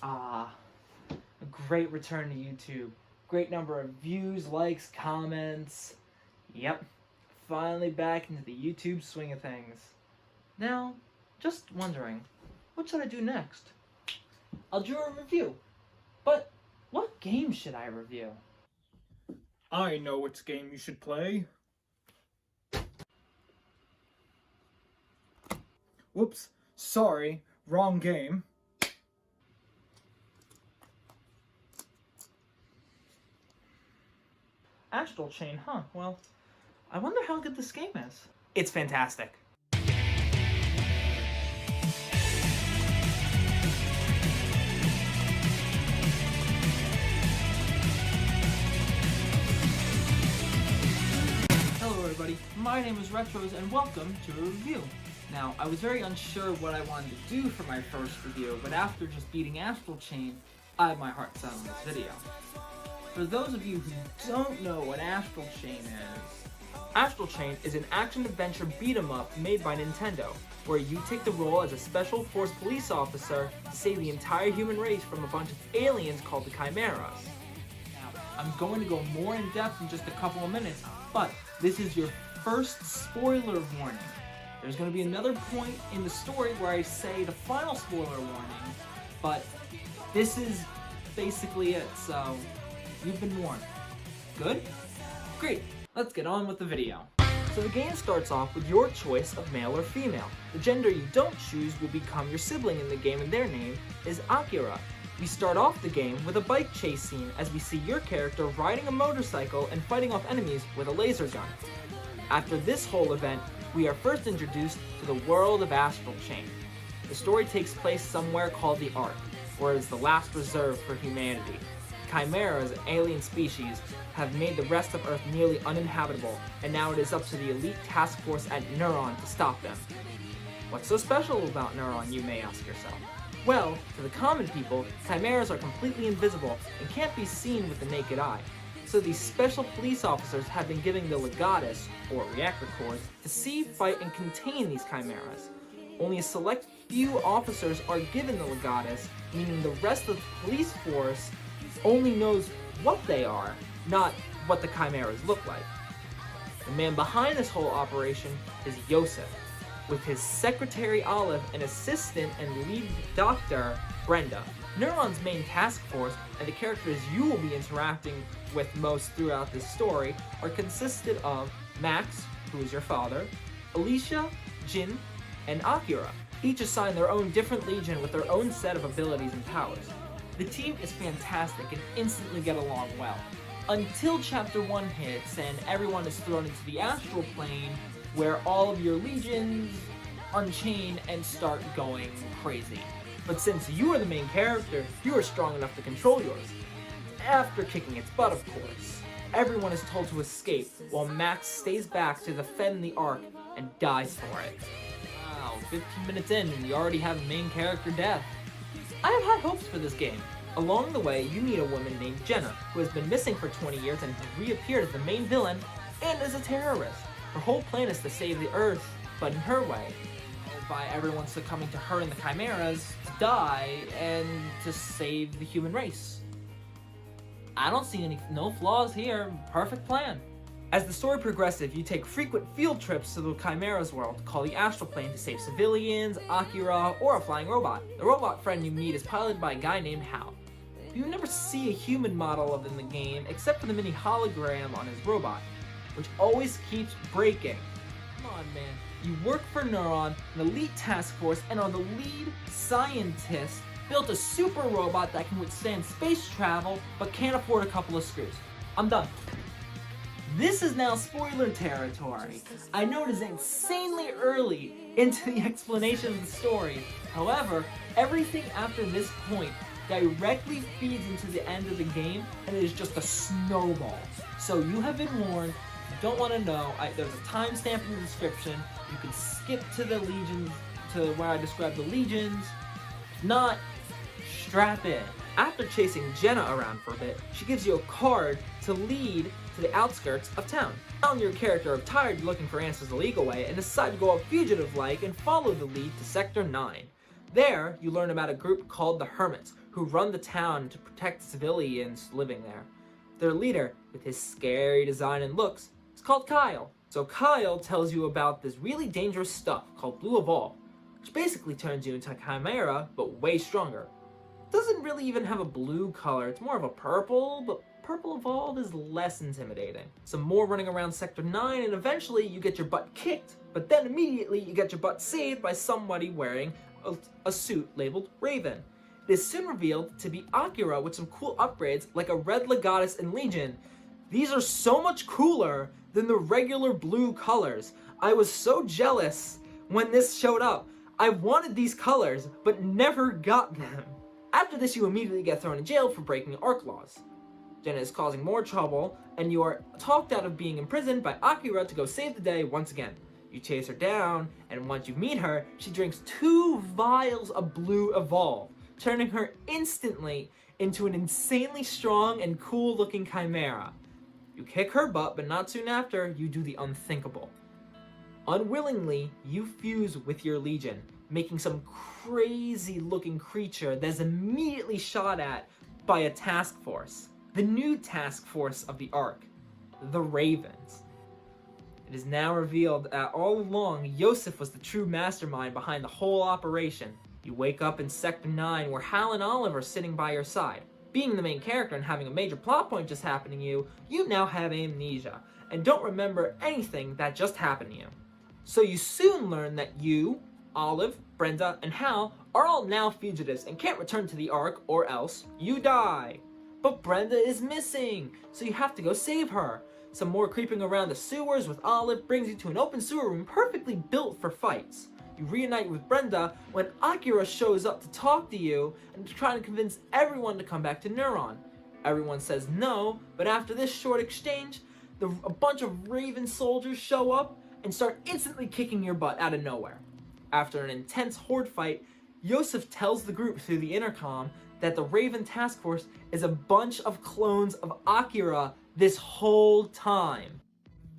Ah, a great return to YouTube. Great number of views, likes, comments. Yep, finally back into the YouTube swing of things. Now, just wondering, what should I do next? I'll do a review. But what game should I review? I know which game you should play. Whoops, sorry, wrong game. Astral Chain, huh? Well, I wonder how good this game is. It's fantastic. Hello everybody, my name is Retros and welcome to a review. Now, I was very unsure what I wanted to do for my first review, but after just beating Astral Chain, I have my heart set on this video. For those of you who don't know what Astral Chain is an action-adventure beat-em-up made by Nintendo, where you take the role as a special force police officer to save the entire human race from a bunch of aliens called the Chimeras. Now, I'm going to go more in depth in just a couple of minutes, but this is your first spoiler warning. There's going to be another point in the story where I say the final spoiler warning, but this is basically it, so you've been warned. Good? Great, let's get on with the video. So the game starts off with your choice of male or female. The gender you don't choose will become your sibling in the game, and their name is Akira. We start off the game with a bike chase scene as we see your character riding a motorcycle and fighting off enemies with a laser gun. After this whole event, we are first introduced to the world of Astral Chain. The story takes place somewhere called the Ark, where it is the last reserve for humanity. Chimeras, an alien species, have made the rest of Earth nearly uninhabitable, and now it is up to the elite task force at Neuron to stop them. What's so special about Neuron, you may ask yourself? Well, to the common people, chimeras are completely invisible and can't be seen with the naked eye. So these special police officers have been given the legatus, or reactor cores, to see, fight, and contain these chimeras. Only a select few officers are given the legatus, meaning the rest of the police force only knows what they are, not what the chimeras look like. The man behind this whole operation is Yosef, with his secretary Olive and assistant and lead doctor Brenda. Neuron's main task force and the characters you will be interacting with most throughout this story are consisted of Max, who is your father, Alicia, Jin, and Akira, each assigned their own different legion with their own set of abilities and powers. The team is fantastic and instantly get along well, until Chapter 1 hits and everyone is thrown into the astral plane where all of your legions unchain and start going crazy. But since you are the main character, you are strong enough to control yours. After kicking its butt, of course. Everyone is told to escape, while Max stays back to defend the Ark and dies for it. Wow, 15 minutes in and you already have main character death. I have high hopes for this game. Along the way, you meet a woman named Jenna, who has been missing for 20 years and has reappeared as the main villain and is a terrorist. Her whole plan is to save the Earth, but in her way. By everyone succumbing to her and the chimeras to die and to save the human race. I don't see no flaws here. Perfect plan. As the story progresses, you take frequent field trips to the Chimera's world, called the Astral Plane, to save civilians, Akira, or a flying robot. The robot friend you meet is piloted by a guy named Hal. You never see a human model of him in the game, except for the mini hologram on his robot, which always keeps breaking. Come on, man. You work for Neuron, an elite task force, and are the lead scientist, built a super robot that can withstand space travel, but can't afford a couple of screws. I'm done. This is now spoiler territory. I know it is insanely early into the explanation of the story. However, everything after this point directly feeds into the end of the game, and it is just a snowball. So you have been warned. If you don't want to know, there's a timestamp in the description. You can skip to the legions, to where I describe the legions. If not, strap in. After chasing Jenna around for a bit, she gives you a card to lead to the outskirts of town. Now your character are tired looking for answers the legal way and decide to go out fugitive-like and follow the lead to Sector 9. There, you learn about a group called the Hermits, who run the town to protect civilians living there. Their leader, with his scary design and looks, is called Kyle. So Kyle tells you about this really dangerous stuff called Blue Evolve, which basically turns you into a Chimera, but way stronger. It doesn't really even have a blue color, it's more of a purple, but Purple Evolve is less intimidating. Some more running around Sector 9, and eventually you get your butt kicked, but then immediately you get your butt saved by somebody wearing a suit labeled Raven. It is soon revealed to be Akira with some cool upgrades like a Red Legatus and Legion. These are so much cooler than the regular blue colors. I was so jealous when this showed up. I wanted these colors, but never got them. After this, you immediately get thrown in jail for breaking ARC laws. Jenna is causing more trouble, and you are talked out of being imprisoned by Akira to go save the day once again. You chase her down, and once you meet her, she drinks 2 vials of Blue Evolve, turning her instantly into an insanely strong and cool looking Chimera. You kick her butt, but not soon after, you do the unthinkable. Unwillingly, you fuse with your Legion, making some crazy looking creature that is immediately shot at by a task force. The new task force of the ARC, the Ravens. It is now revealed that all along, Yosef was the true mastermind behind the whole operation. You wake up in Sector 9 where Hal and Olive are sitting by your side. Being the main character and having a major plot point just happen to you, you now have amnesia and don't remember anything that just happened to you. So you soon learn that you, Olive, Brenda, and Hal are all now fugitives and can't return to the ARC or else you die. But Brenda is missing, so you have to go save her. Some more creeping around the sewers with Olive brings you to an open sewer room perfectly built for fights. You reunite with Brenda when Akira shows up to talk to you and to try to convince everyone to come back to Neuron. Everyone says no, but after this short exchange, a bunch of Raven soldiers show up and start instantly kicking your butt out of nowhere. After an intense horde fight, Yosef tells the group through the intercom that the Raven Task Force is a bunch of clones of Akira this whole time.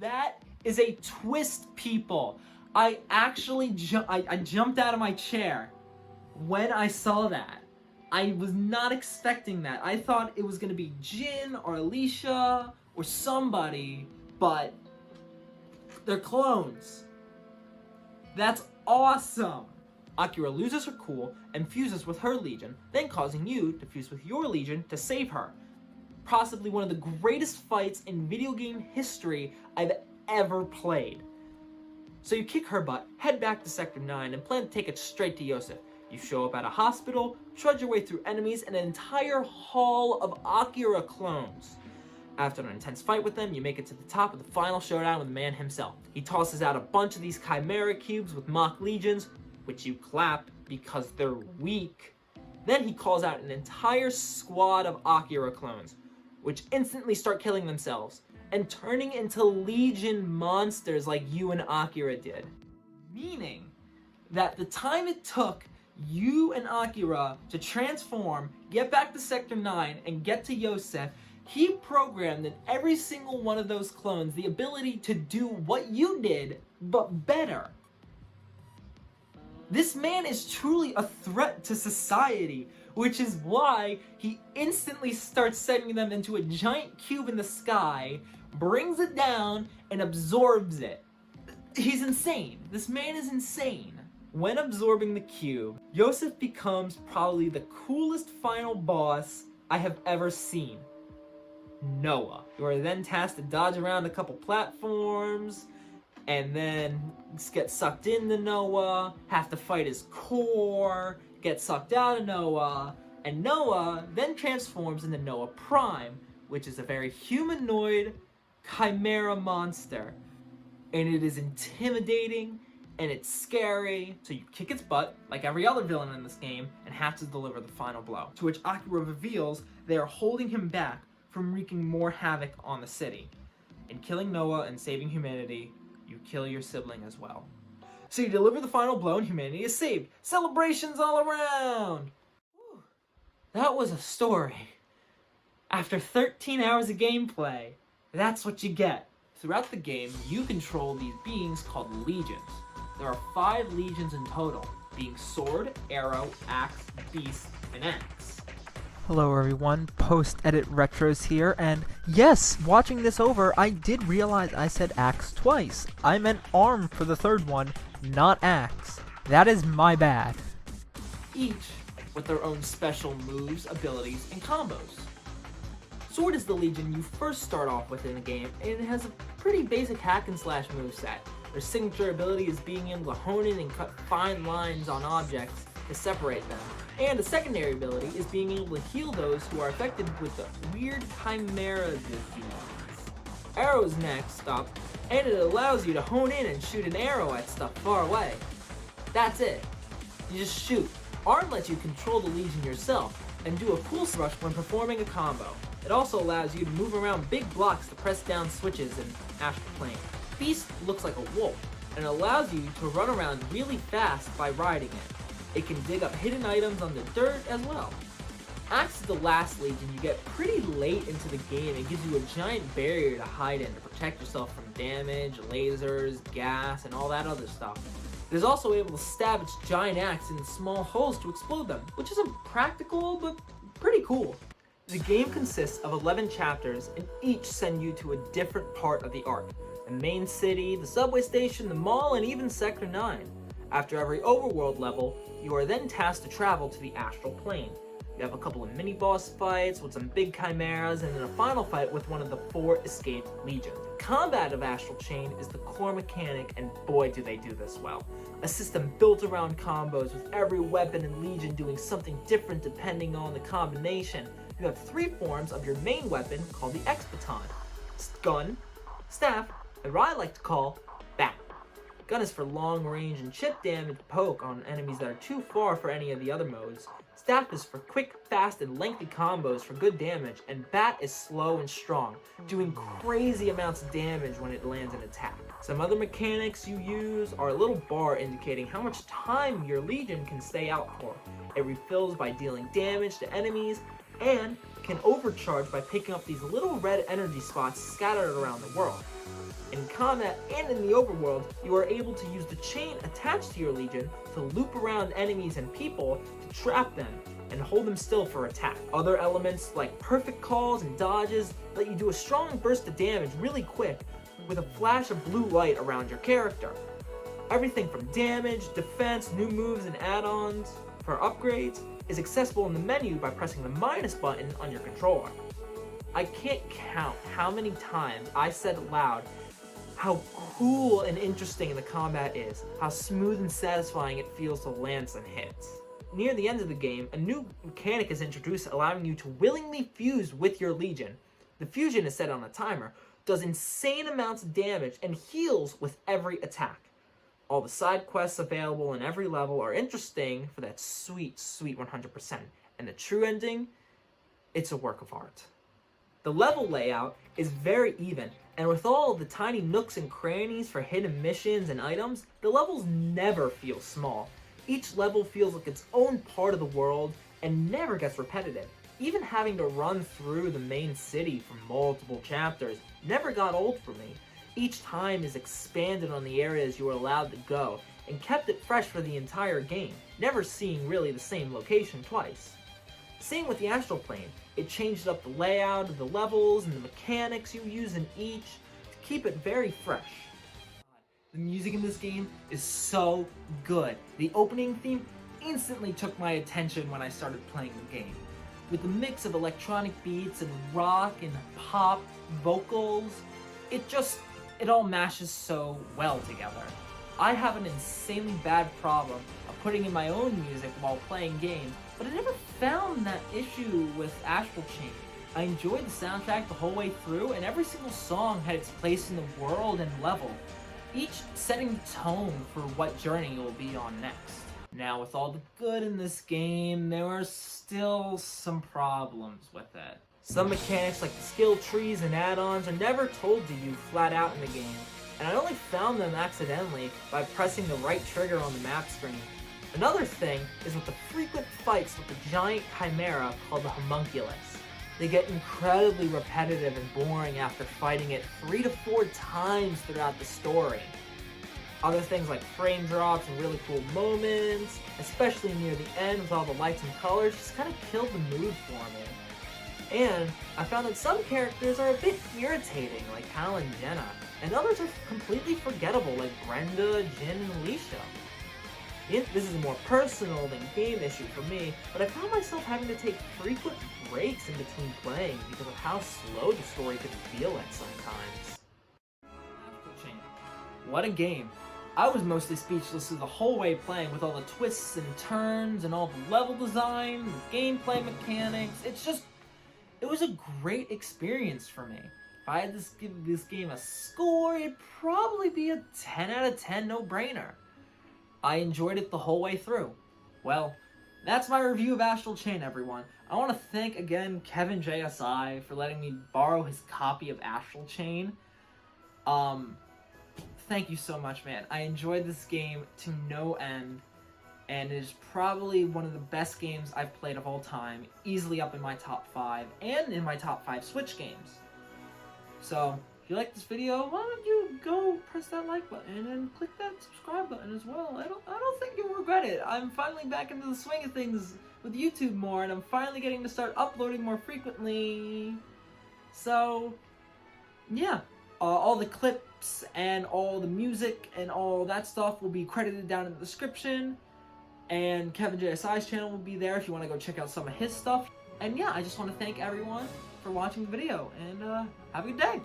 That is a twist, people. I actually I jumped out of my chair when I saw that. I was not expecting that. I thought it was gonna be Jin or Alicia or somebody, but they're clones. That's awesome. Akira loses her cool and fuses with her Legion, then causing you to fuse with your Legion to save her. Possibly one of the greatest fights in video game history I've ever played. So you kick her butt, head back to Sector 9, and plan to take it straight to Yosef. You show up at a hospital, trudge your way through enemies, and an entire hall of Akira clones. After an intense fight with them, you make it to the top of the final showdown with the man himself. He tosses out a bunch of these Chimera cubes with mock legions, which you clap because they're weak. Then he calls out an entire squad of Akira clones, which instantly start killing themselves and turning into Legion monsters like you and Akira did. Meaning that the time it took you and Akira to transform, get back to Sector 9, and get to Yosef, he programmed in every single one of those clones the ability to do what you did, but better. This man is truly a threat to society, which is why he instantly starts sending them into a giant cube in the sky, brings it down, and absorbs it. He's insane. This man is insane. When absorbing the cube, Yosef becomes probably the coolest final boss I have ever seen. Noah. You are then tasked to dodge around a couple platforms, and then get sucked into Noah, have to fight his core, get sucked out of Noah, and Noah then transforms into Noah Prime, which is a very humanoid chimera monster. And it is intimidating, and it's scary, so you kick its butt, like every other villain in this game, and have to deliver the final blow. To which Akira reveals they are holding him back from wreaking more havoc on the city. In killing Noah and saving humanity, you kill your sibling as well. So you deliver the final blow and humanity is saved. Celebrations all around! Whew. That was a story. After 13 hours of gameplay, that's what you get. Throughout the game, you control these beings called legions. There are 5 legions in total. being sword, arrow, axe, beast, and axe. Hello everyone, post-edit retros here, and yes, watching this over, I did realize I said axe twice. I meant arm for the third one, not axe. That is my bad. Each with their own special moves, abilities, and combos. Sword is the Legion you first start off with in the game, and it has a pretty basic hack and slash moveset. Their signature ability is being able to hone in and cut fine lines on objects to separate them. And a secondary ability is being able to heal those who are affected with the weird chimera disease. Arrow is next up, and it allows you to hone in and shoot an arrow at stuff far away. That's it. You just shoot. Arm lets you control the Legion yourself and do a cool rush when performing a combo. It also allows you to move around big blocks to press down switches in Astral Plane. Beast looks like a wolf, and it allows you to run around really fast by riding it. It can dig up hidden items on the dirt as well. Axe is the last Legion you get pretty late into the game and gives you a giant barrier to hide in to protect yourself from damage, lasers, gas, and all that other stuff. It is also able to stab its giant axe in small holes to explode them, which isn't practical, but pretty cool. The game consists of 11 chapters, and each send you to a different part of the arc. The main city, the subway station, the mall, and even Sector 9. After every overworld level, you are then tasked to travel to the Astral Plane. You have a couple of mini-boss fights with some big chimeras, and then a final fight with one of the 4 escaped legions. Combat of Astral Chain is the core mechanic, and boy do they do this well. A system built around combos, with every weapon and legion doing something different depending on the combination. You have 3 forms of your main weapon called the X-Baton: gun, staff, and what I like to call bat. Gun is for long range and chip damage poke on enemies that are too far for any of the other modes. Staff is for quick, fast, and lengthy combos for good damage, and bat is slow and strong, doing crazy amounts of damage when it lands an attack. Some other mechanics you use are a little bar indicating how much time your Legion can stay out for. It refills by dealing damage to enemies, and can overcharge by picking up these little red energy spots scattered around the world. In combat and in the overworld, you are able to use the chain attached to your Legion to loop around enemies and people to trap them and hold them still for attack. Other elements like perfect calls and dodges let you do a strong burst of damage really quick with a flash of blue light around your character. Everything from damage, defense, new moves, and add-ons for upgrades is accessible in the menu by pressing the minus button on your controller. I can't count how many times I said aloud how cool and interesting the combat is, how smooth and satisfying it feels to land some hits. Near the end of the game, a new mechanic is introduced allowing you to willingly fuse with your Legion. The fusion is set on a timer, does insane amounts of damage, and heals with every attack. All the side quests available in every level are interesting for that sweet, sweet 100%. And the true ending, it's a work of art. The level layout is very even, and with all the tiny nooks and crannies for hidden missions and items, the levels never feel small. Each level feels like its own part of the world and never gets repetitive. Even having to run through the main city for multiple chapters never got old for me. Each time is expanded on the areas you are allowed to go and kept it fresh for the entire game, never seeing really the same location twice. Same with the Astral Plane. It changed up the layout of the levels and the mechanics you use in each to keep it very fresh. The music in this game is so good. The opening theme instantly took my attention when I started playing the game. With the mix of electronic beats and rock and pop vocals, it all mashes so well together. I have an insanely bad problem of putting in my own music while playing games, but I never found that issue with Astral Chain. I enjoyed the soundtrack the whole way through, and every single song had its place in the world and level, each setting the tone for what journey you'll be on next. Now, with all the good in this game, there are still some problems with it. Some mechanics like the skill trees and add-ons are never told to you flat out in the game, and I only found them accidentally by pressing the right trigger on the map screen. Another thing is with the frequent fights with the giant chimera called the homunculus. They get incredibly repetitive and boring after fighting it 3 to 4 times throughout the story. Other things like frame drops and really cool moments, especially near the end with all the lights and colors, just kind of killed the mood for me. And I found that some characters are a bit irritating, like Hal and Jenna, and others are completely forgettable, like Brenda, Jin, and Alicia. This is a more personal than game issue for me, but I found myself having to take frequent breaks in between playing because of how slow the story could feel at sometimes. Astral Chain. What a game. I was mostly speechless through the whole way playing with all the twists and turns and all the level design, the gameplay mechanics. It was a great experience for me. If I had to give this game a score, it'd probably be a 10 out of 10 no-brainer. I enjoyed it the whole way through. Well, that's my review of Astral Chain, everyone. I want to thank again Kevin JSI for letting me borrow his copy of Astral Chain. Thank you so much, man. I enjoyed this game to no end, and it is probably one of the best games I've played of all time, easily up in my top 5, and in my top 5 Switch games. So, if you like this video, why don't you go press that like button and click that subscribe button as well. I don't think you'll regret it. I'm finally back into the swing of things with YouTube more, and I'm finally getting to start uploading more frequently. So, yeah. All the clips and all the music and all that stuff will be credited down in the description. And Kevin JSI's channel will be there if you want to go check out some of his stuff. And yeah, I just want to thank everyone for watching the video, and have a good day.